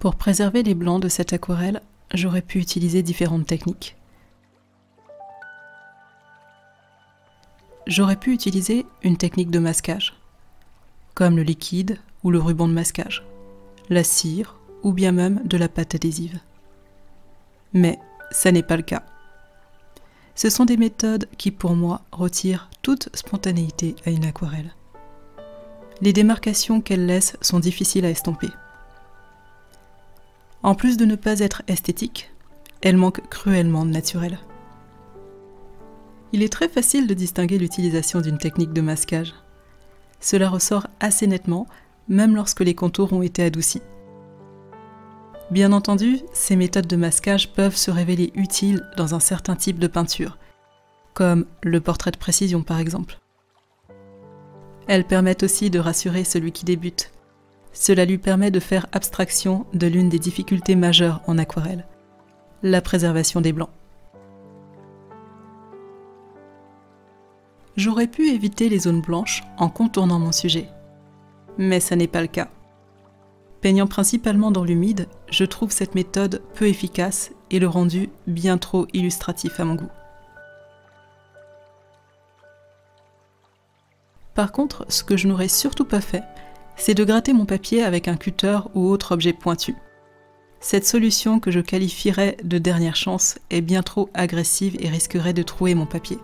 Pour préserver les blancs de cette aquarelle, j'aurais pu utiliser différentes techniques. J'aurais pu utiliser une technique de masquage, comme le liquide ou le ruban de masquage, la cire ou bien même de la pâte adhésive. Mais ça n'est pas le cas. Ce sont des méthodes qui, pour moi, retirent toute spontanéité à une aquarelle. Les démarcations qu'elles laissent sont difficiles à estomper. En plus de ne pas être esthétiques, elles manquent cruellement de naturel. Il est très facile de distinguer l'utilisation d'une technique de masquage. Cela ressort assez nettement, même lorsque les contours ont été adoucis. Bien entendu, ces méthodes de masquage peuvent se révéler utiles dans un certain type de peinture, comme le portrait de précision par exemple. Elles permettent aussi de rassurer celui qui débute. Cela lui permet de faire abstraction de l'une des difficultés majeures en aquarelle, la préservation des blancs. J'aurais pu éviter les zones blanches en contournant mon sujet, mais ça n'est pas le cas. Peignant principalement dans l'humide, je trouve cette méthode peu efficace et le rendu bien trop illustratif à mon goût. Par contre, ce que je n'aurais surtout pas fait, c'est de gratter mon papier avec un cutter ou autre objet pointu. Cette solution que je qualifierais de dernière chance est bien trop agressive et risquerait de trouer mon papier.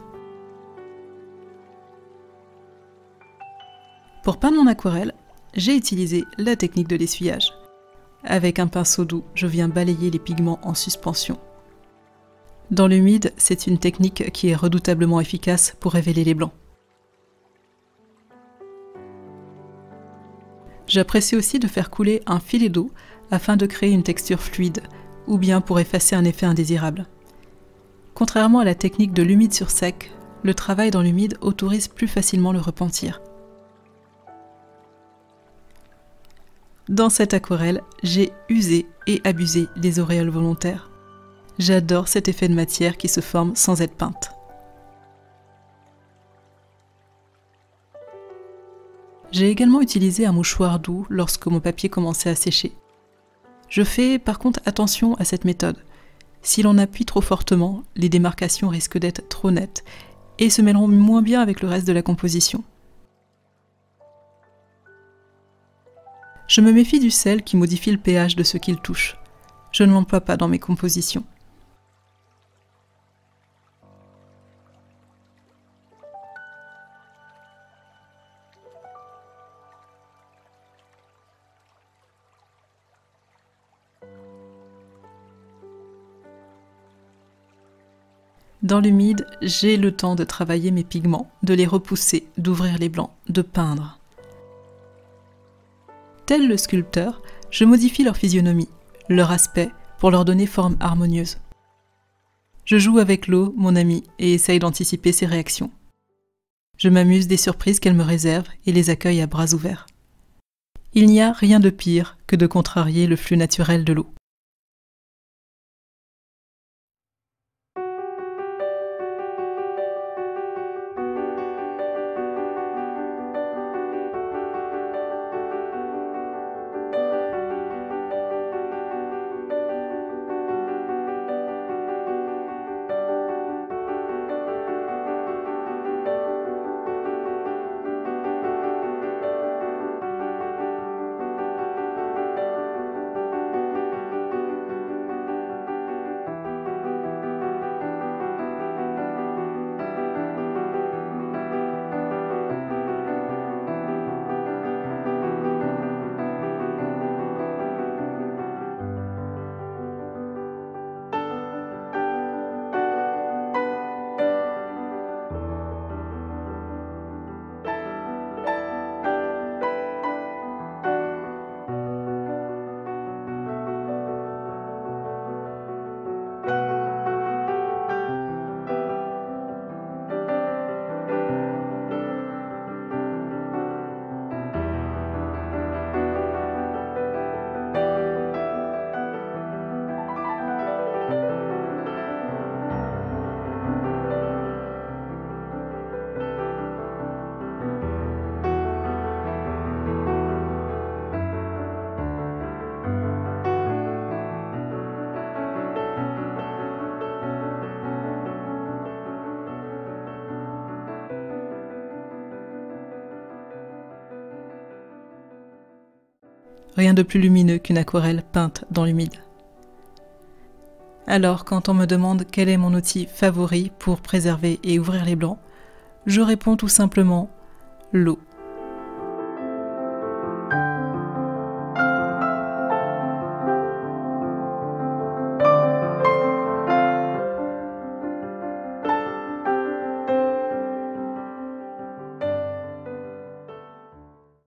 Pour peindre mon aquarelle, j'ai utilisé la technique de l'essuyage. Avec un pinceau doux, je viens balayer les pigments en suspension. Dans l'humide, c'est une technique qui est redoutablement efficace pour révéler les blancs. J'apprécie aussi de faire couler un filet d'eau afin de créer une texture fluide, ou bien pour effacer un effet indésirable. Contrairement à la technique de l'humide sur sec, le travail dans l'humide autorise plus facilement le repentir. Dans cette aquarelle, j'ai usé et abusé des auréoles volontaires. J'adore cet effet de matière qui se forme sans être peinte. J'ai également utilisé un mouchoir doux lorsque mon papier commençait à sécher. Je fais par contre attention à cette méthode. Si l'on appuie trop fortement, les démarcations risquent d'être trop nettes et se mêleront moins bien avec le reste de la composition. Je me méfie du sel qui modifie le pH de ce qu'il touche. Je ne l'emploie pas dans mes compositions. Dans l'humide, j'ai le temps de travailler mes pigments, de les repousser, d'ouvrir les blancs, de peindre. Tel le sculpteur, je modifie leur physionomie, leur aspect, pour leur donner forme harmonieuse. Je joue avec l'eau, mon ami, et essaye d'anticiper ses réactions. Je m'amuse des surprises qu'elle me réserve et les accueille à bras ouverts. Il n'y a rien de pire que de contrarier le flux naturel de l'eau. rien de plus lumineux qu'une aquarelle peinte dans l'humide. Alors, quand on me demande quel est mon outil favori pour préserver et ouvrir les blancs, je réponds tout simplement l'eau.